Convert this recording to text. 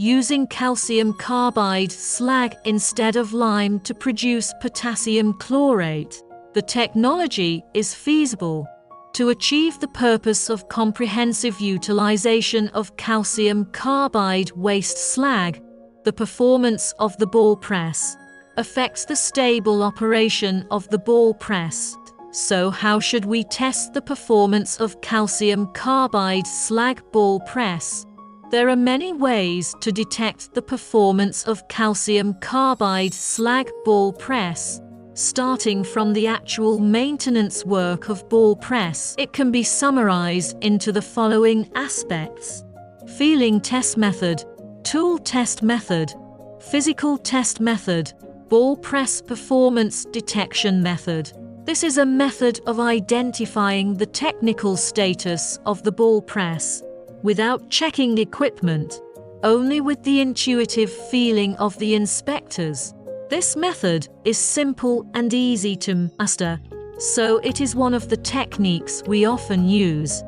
using calcium carbide slag instead of lime to produce potassium chlorate. The technology is feasible to achieve the purpose of comprehensive utilization of calcium carbide waste slag. The performance of the ball press affects the stable operation of the ball press. So how should we test the performance of calcium carbide slag ball press? There are many ways to detect the performance of calcium carbide slag ball press. Starting from the actual maintenance work of ball press, it can be summarized into the following aspects: feeling test method, tool test method, physical test method, ball press performance detection method. This is a method of identifying the technical status of the ball press without checking equipment, only with the intuitive feeling of the inspectors. This method is simple and easy to master, so it is one of the techniques we often use.